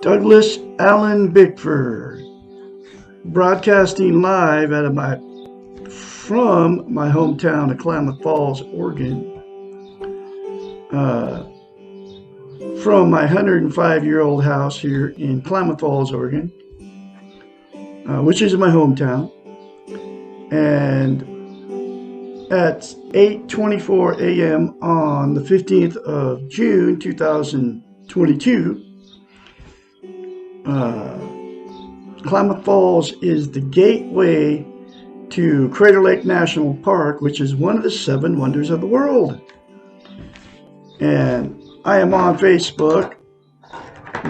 Douglas Allen Bickford, broadcasting live from my hometown of Klamath Falls, Oregon, uh, from my 105-year-old house here in Klamath Falls, Oregon, which is my hometown, and at 8:24 a.m. on the 15th of June 2022. Klamath Falls is the gateway to Crater Lake National Park, which is one of the 7 wonders of the world. And I am on Facebook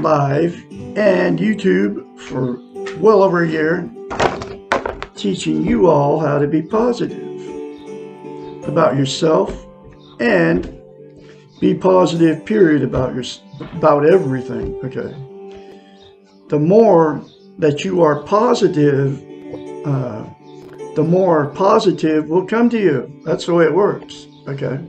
Live and YouTube for well over a year, teaching you all how to be positive about yourself and be positive, period, about everything, okay? The more that you are positive, the more positive will come to you. That's the way it works, okay?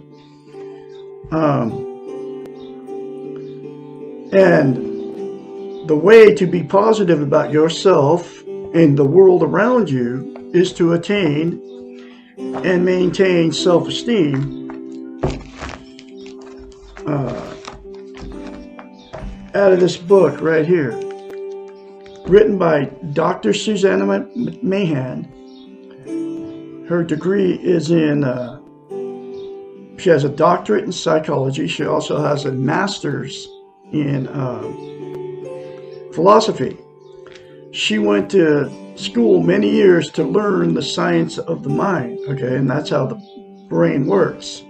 And the way to be positive about yourself and the world around you is to attain and maintain self-esteem. Out of this book right here, written by Dr. Susanna Mahan. Her degree is she has a doctorate in psychology. She also has a master's in philosophy. She went to school many years to learn the science of the mind, okay, and that's how the brain works.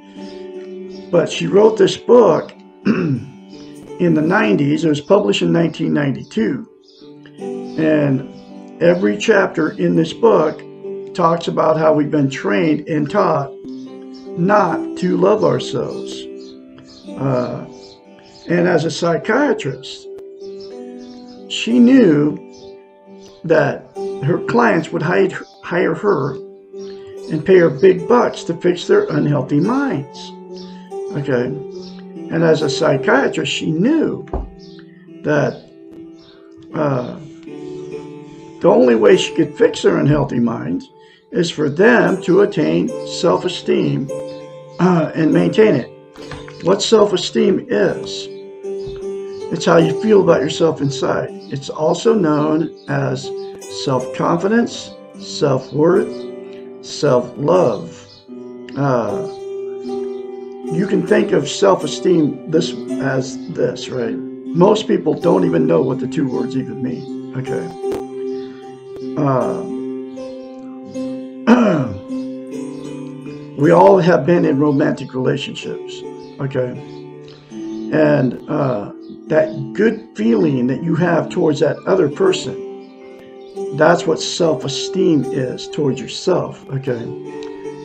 But she wrote this book in the 90s. It was published in 1992. And every chapter in this book talks about how we've been trained and taught not to love ourselves. And as a psychiatrist, she knew that her clients would hire her and pay her big bucks to fix their unhealthy minds. Okay. And as a psychiatrist, she knew that the only way she could fix their unhealthy minds is for them to attain self-esteem and maintain it. What self-esteem is, it's how you feel about yourself inside. It's also known as self-confidence, self-worth, self-love. You can think of self-esteem as this, right? Most people don't even know what the 2 words even mean, okay? We all have been in romantic relationships, okay? And that good feeling that you have towards that other person, that's what self-esteem is towards yourself, okay?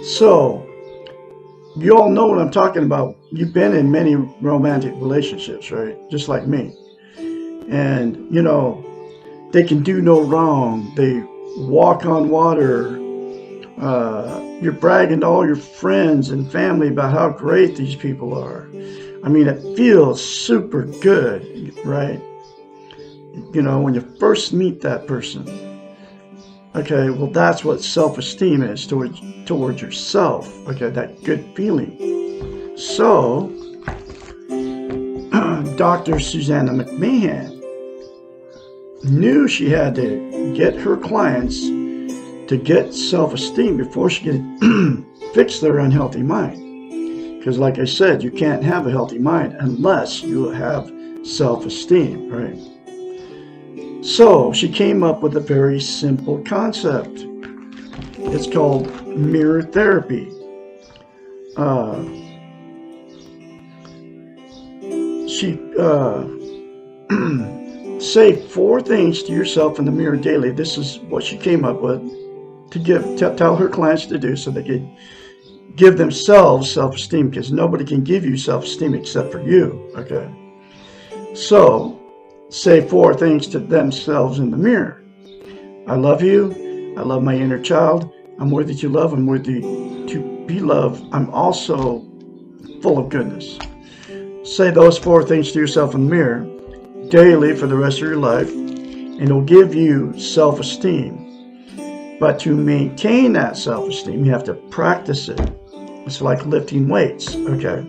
So, you all know what I'm talking about. You've been in many romantic relationships, right? Just like me. And, you know, they can do no wrong. They walk on water. You're bragging to all your friends and family about how great these people are. I mean, it feels super good, right? You know, when you first meet that person. Okay, well, that's what self-esteem is towards yourself. Okay, that good feeling. So, Dr. Susanna McMahon knew she had to get her clients to get self-esteem before she could fix their unhealthy mind. Because like I said, you can't have a healthy mind unless you have self-esteem, right? So she came up with a very simple concept. It's called mirror therapy. She say 4 things to yourself in the mirror daily. This is what she came up with to tell her clients to do so they could give themselves self-esteem, because nobody can give you self-esteem except for you, okay? So, say 4 things to themselves in the mirror. I love you. I love my inner child. I'm worthy to love. I'm worthy to be loved. I'm also full of goodness. Say those 4 things to yourself in the mirror. daily for the rest of your life, and it'll give you self-esteem. But to maintain that self-esteem, you have to practice it. It's like lifting weights, okay?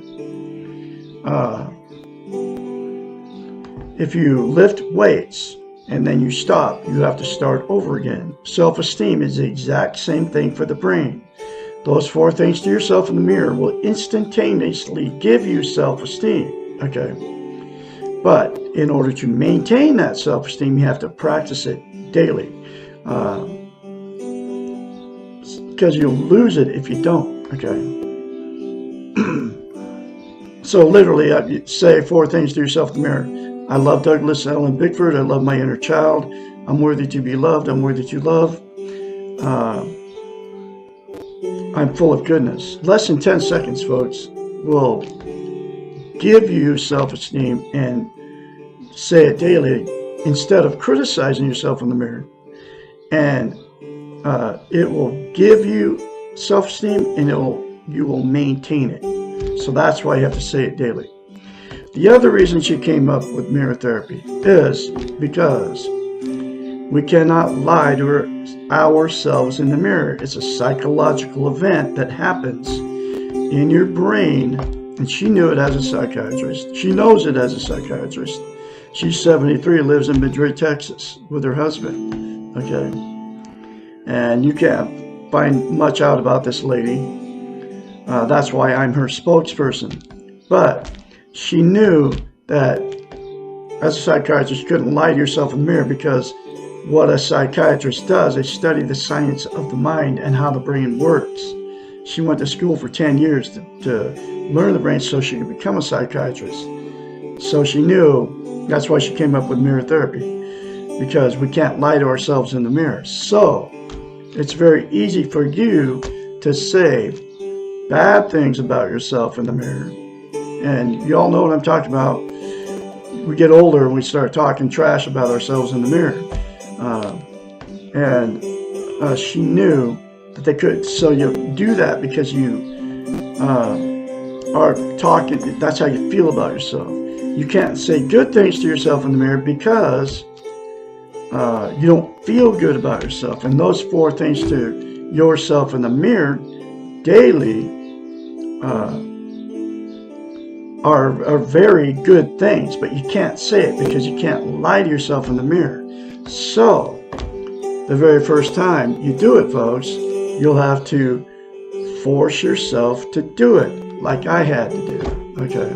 If you lift weights and then you stop, you have to start over again. Self-esteem is the exact same thing for the brain. Those 4 things to yourself in the mirror will instantaneously give you self-esteem, okay? But in order to maintain that self-esteem, you have to practice it daily. Because you'll lose it if you don't, okay? So literally, I say 4 things to yourself in the mirror. I love Douglas Allen Bickford. I love my inner child. I'm worthy to be loved. I'm worthy to love. I'm full of goodness. Less than 10 seconds, folks, will give you self-esteem, and say it daily instead of criticizing yourself in the mirror. And it will give you self-esteem, and you will maintain it. So that's why you have to say it daily. The other reason she came up with mirror therapy is because we cannot lie to ourselves in the mirror. It's a psychological event that happens in your brain, and she knew it as a psychiatrist. She knows it as a psychiatrist. She's 73, lives in Madrid, Texas with her husband, okay? And you can't find much out about this lady. That's why I'm her spokesperson. But she knew that as a psychiatrist, you couldn't lie to yourself in the mirror, because what a psychiatrist does is study the science of the mind and how the brain works. She went to school for 10 years to learn the brain so she could become a psychiatrist. So she knew, that's why she came up with mirror therapy, because we can't lie to ourselves in the mirror. So it's very easy for you to say bad things about yourself in the mirror. And you all know what I'm talking about. We get older and we start talking trash about ourselves in the mirror. She knew that they could. So you do that because you are talking, that's how you feel about yourself. You can't say good things to yourself in the mirror because you don't feel good about yourself. And those 4 things to yourself in the mirror daily are very good things, but you can't say it because you can't lie to yourself in the mirror. So the very first time you do it, folks, you'll have to force yourself to do it, like I had to do, okay?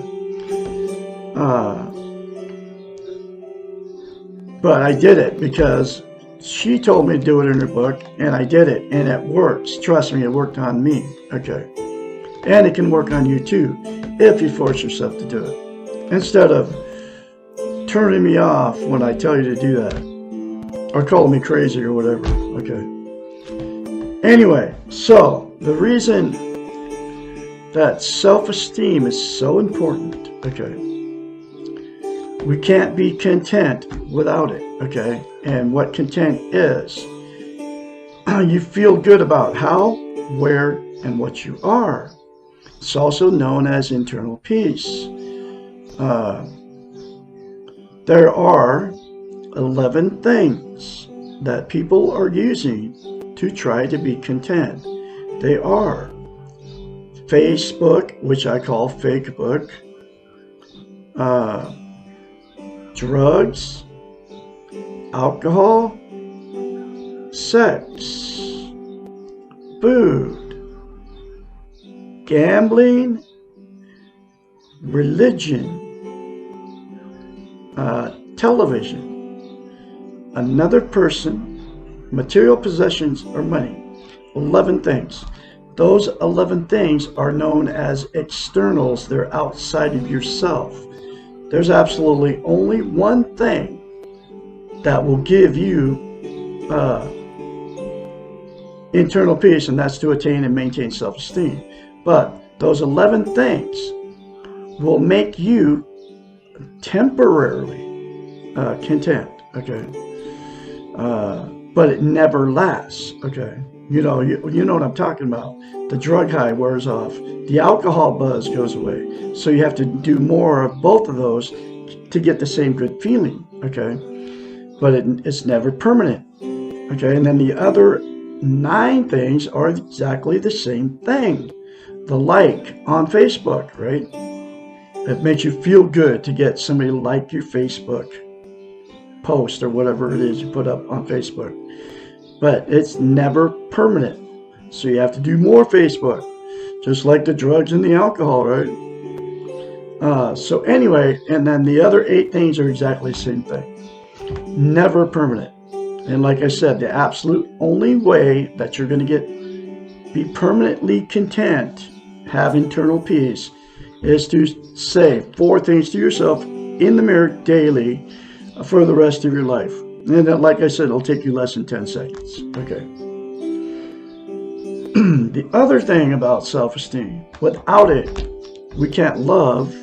But I did it because she told me to do it in her book, and I did it, and it works. Trust me, it worked on me, okay? And it can work on you too, if you force yourself to do it. Instead of turning me off when I tell you to do that, or calling me crazy or whatever, okay? Anyway, so the reason that self-esteem is so important, okay? We can't be content without it, okay? And what content is, you feel good about how, where, and what you are. It's also known as internal peace. There are 11 things that people are using to try to be content. They are Facebook, which I call fake book, drugs, alcohol, sex, food, gambling, religion, television, another person, material possessions, or money. 11 things. Those 11 things are known as externals. They're outside of yourself. There's absolutely only one thing that will give you internal peace, and that's to attain and maintain self-esteem. But those 11 things will make you temporarily content, okay? But it never lasts, okay? You know what I'm talking about. The drug high wears off. The alcohol buzz goes away. So you have to do more of both of those to get the same good feeling, okay? But it's never permanent, okay? And then the other 9 things are exactly the same thing. The like on Facebook, right? It makes you feel good to get somebody to like your Facebook post or whatever it is you put up on Facebook. But it's never permanent. So you have to do more Facebook, just like the drugs and the alcohol, right? So anyway, and then the other 8 things are exactly the same thing. Never permanent. And like I said, the absolute only way that you're going to be permanently content, have internal peace, is to say 4 things to yourself in the mirror daily for the rest of your life. And then, like I said, it'll take you less than 10 seconds. Okay. The other thing about self-esteem, without it, we can't love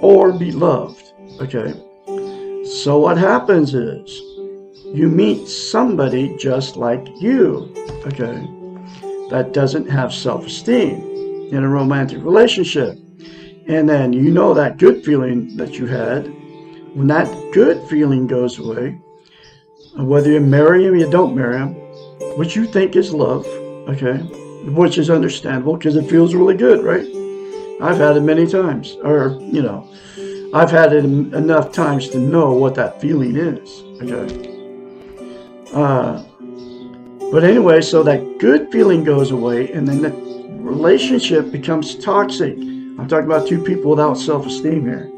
or be loved. Okay. So what happens is you meet somebody just like you, okay, that doesn't have self-esteem in a romantic relationship. And then you know that good feeling that you had. When that good feeling goes away, whether you marry him or you don't marry him, which you think is love, okay, which is understandable because it feels really good, right? I've had it many times, or, I've had it enough times to know what that feeling is, okay? But anyway, so that good feeling goes away, and then the relationship becomes toxic. I'm talking about 2 people without self-esteem here.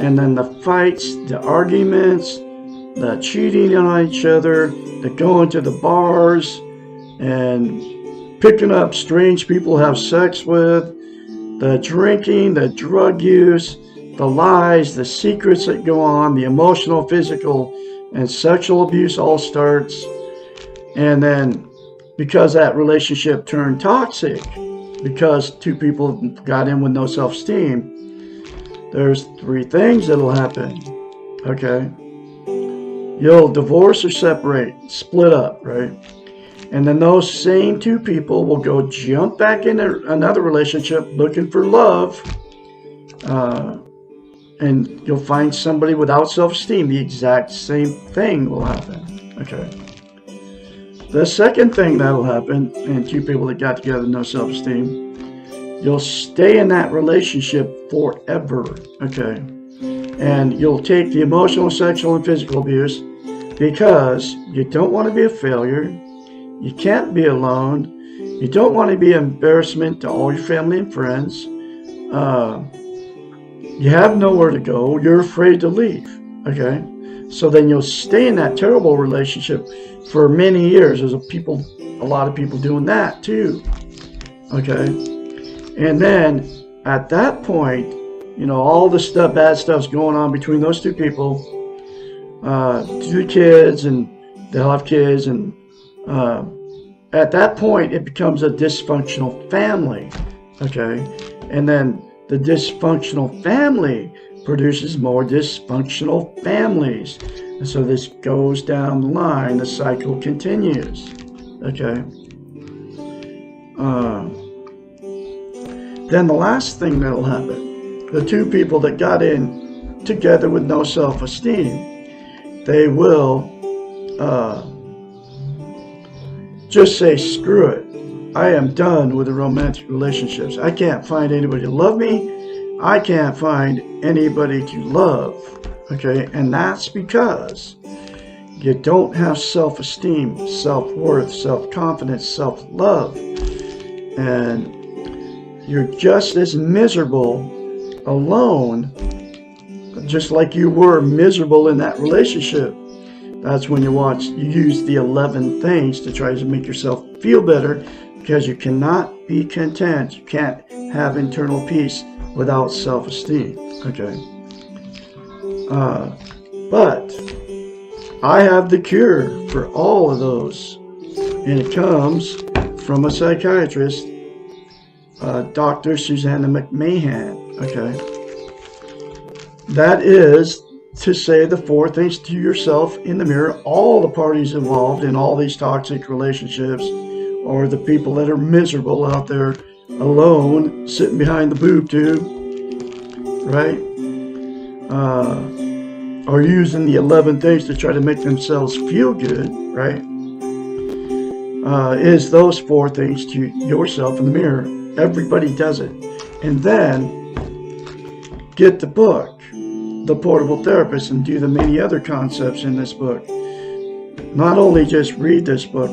And then the fights, the arguments, the cheating on each other, the going to the bars and picking up strange people to have sex with, the drinking, the drug use, the lies, the secrets that go on, the emotional, physical, and sexual abuse all starts. And then because that relationship turned toxic, because 2 people got in with no self-esteem, there's 3 things that'll happen, okay? You'll divorce or separate, split up, right? And then those same 2 people will go jump back into another relationship looking for love, and you'll find somebody without self-esteem. The exact same thing will happen, okay? The second thing that'll happen, and 2 people that got together with no self-esteem, you'll stay in that relationship forever, okay? And you'll take the emotional, sexual, and physical abuse because you don't want to be a failure. You can't be alone. You don't want to be an embarrassment to all your family and friends. You have nowhere to go. You're afraid to leave, okay? So then you'll stay in that terrible relationship for many years. There's a lot of people doing that too, okay? And then at that point, all the bad stuff's going on between those 2 people, 2 kids, and they'll have kids, and at that point, it becomes a dysfunctional family, okay? And then the dysfunctional family produces more dysfunctional families. And so this goes down the line, the cycle continues, okay? Then the last thing that'll happen, the 2 people that got in together with no self-esteem, they will just say, screw it. I am done with the romantic relationships. I can't find anybody to love me. I can't find anybody to love, okay? And that's because you don't have self-esteem, self-worth, self-confidence, self-love. And you're just as miserable alone, just like you were miserable in that relationship. That's when you use the 11 things to try to make yourself feel better, because you cannot be content. You can't have internal peace without self-esteem, okay? But I have the cure for all of those, and it comes from a psychiatrist, Dr. Susanna McMahon, okay? That is to say the 4 things to yourself in the mirror. All the parties involved in all these toxic relationships, or the people that are miserable out there alone, sitting behind the boob tube, right? are using the 11 things to try to make themselves feel good, right? Is those 4 things to yourself in the mirror. Everybody does it. And then get the book, The Portable Therapist, and do the many other concepts in this book. Not only just read this book,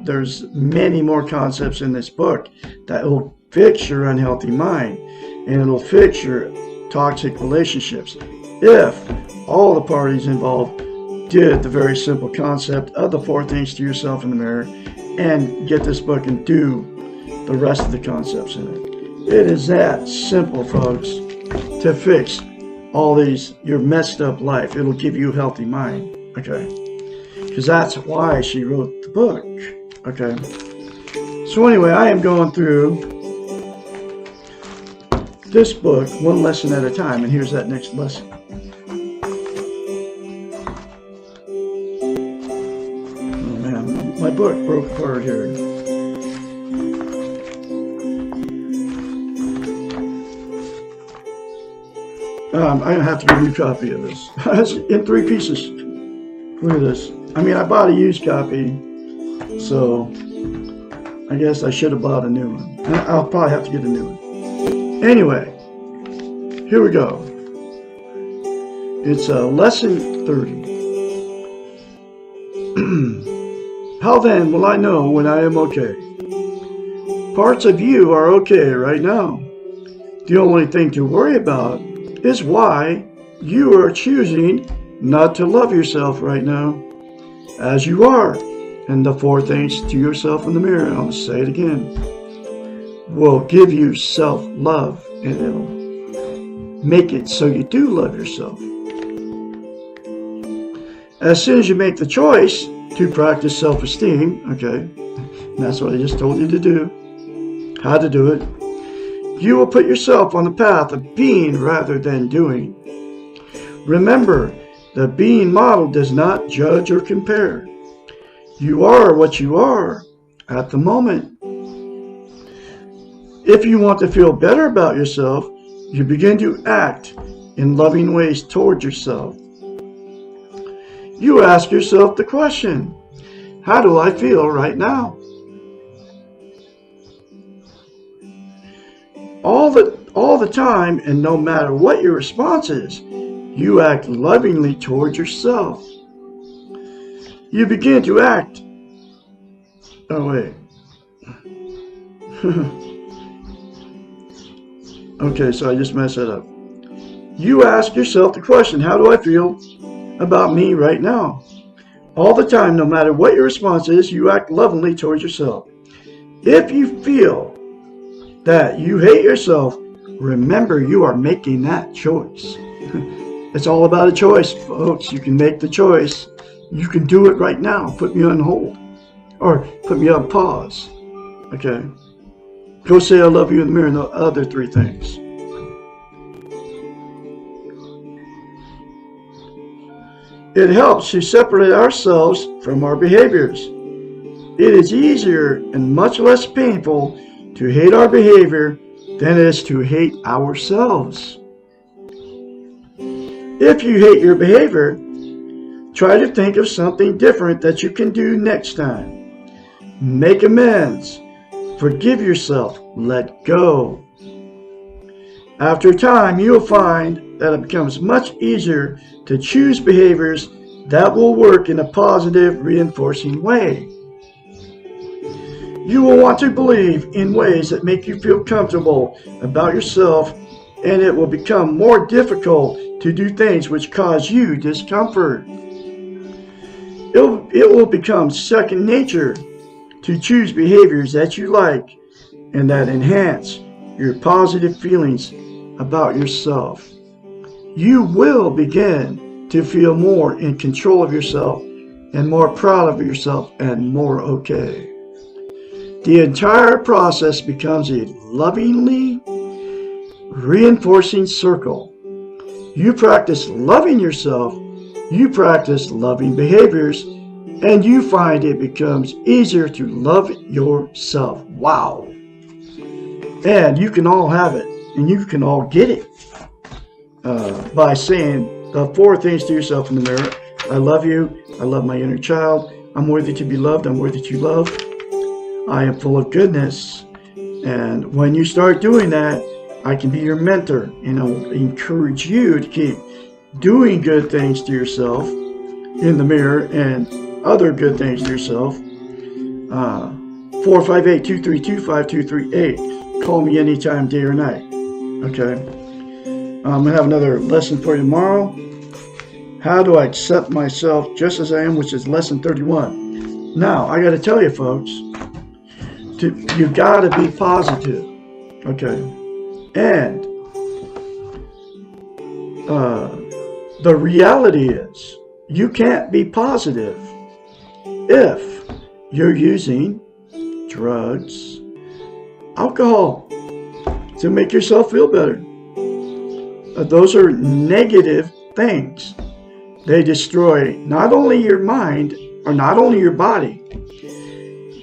there's many more concepts in this book that will fix your unhealthy mind, and it'll fix your toxic relationships if all the parties involved did the very simple concept of the 4 things to yourself in the mirror and get this book and do the rest of the concepts in it. It is that simple, folks, to fix all these, your messed up life. It'll give you a healthy mind, okay? Because that's why she wrote the book, okay? So anyway, I am going through this book one lesson at a time, and here's that next lesson. Oh man, my book broke apart here. I'm gonna have to get a new copy of this. It's in 3 pieces. Look at this. I mean, I bought a used copy, so I guess I should have bought a new one. I'll probably have to get a new one. Anyway, here we go. It's lesson 30. How then will I know when I am okay? Parts of you are okay right now. The only thing to worry about is why you are choosing not to love yourself right now as you are. And the 4 things to yourself in the mirror, and I'll say it again, will give you self-love, and it'll make it so you do love yourself. As soon as you make the choice to practice self-esteem, okay, and that's what I just told you to do, how to do it, you will put yourself on the path of being rather than doing. Remember, the being model does not judge or compare. You are what you are at the moment. If you want to feel better about yourself, you begin to act in loving ways toward yourself. You ask yourself the question, how do I feel right now? All the time, and no matter what your response is, you act lovingly toward yourself. You begin to act. Oh, wait. Okay, so I just messed that up. You ask yourself the question, how do I feel about me right now? All the time, no matter what your response is, you act lovingly towards yourself. If you feel that you hate yourself, remember you are making that choice. It's all about a choice, folks. You can make the choice. You can do it right now. Put me on hold. Or put me on pause. Okay. Go say I love you in the mirror and the other 3 things. It helps to separate ourselves from our behaviors. It is easier and much less painful to hate our behavior than it is to hate ourselves. If you hate your behavior, try to think of something different that you can do next time. Make amends. Forgive yourself. Let go. After time, you'll find that it becomes much easier to choose behaviors that will work in a positive, reinforcing way. You will want to believe in ways that make you feel comfortable about yourself, and it will become more difficult to do things which cause you discomfort. It will become second nature to choose behaviors that you like and that enhance your positive feelings about yourself. You will begin to feel more in control of yourself and more proud of yourself and more okay. The entire process becomes a lovingly reinforcing circle. You practice loving yourself, you practice loving behaviors, and you find it becomes easier to love yourself. Wow. And you can all have it, and you can all get it. by saying the four things to yourself in the mirror. I love you. I love my inner child. I'm worthy to be loved. I'm worthy to love. I am full of goodness. And when you start doing that, I can be your mentor, and I'll encourage you to keep doing good things to yourself in the mirror and other good things to yourself. 458-232-5238. Call me anytime, day or night. Okay. I'm going to have another lesson for you tomorrow. How do I accept myself just as I am, which is lesson 31. Now, I got to tell you, folks, you got to be positive. Okay. And the reality is, you can't be positive if you're using drugs, alcohol to make yourself feel better. Those are negative things. They destroy not only your mind or not only your body,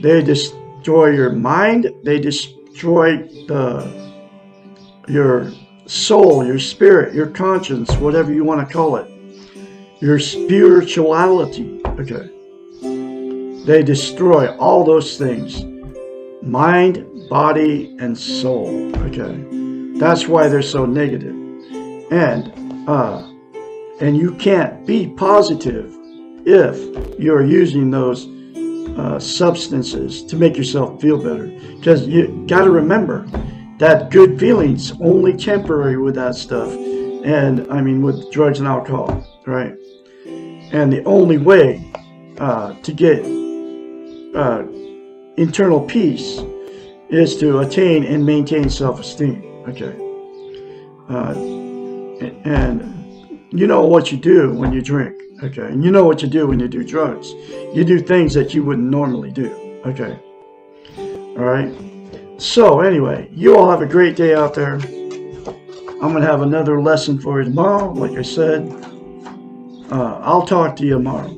they destroy your mind, they destroy your soul, your spirit, your conscience, whatever you want to call it, your spirituality. Okay. They destroy all those things. Mind, body, and soul. Okay. That's why they're so negative. And you can't be positive if you're using those substances to make yourself feel better. Because you got to remember that good feeling's only temporary with that stuff. And I mean, with drugs and alcohol, right? And the only way to get internal peace is to attain and maintain self-esteem. Okay. And you know what you do when you drink. Okay. And you know what you do when you do drugs. You do things that you wouldn't normally do. Okay. All right. So anyway, you all have a great day out there. I'm going to have another lesson for you tomorrow. Like I said, I'll talk to you tomorrow.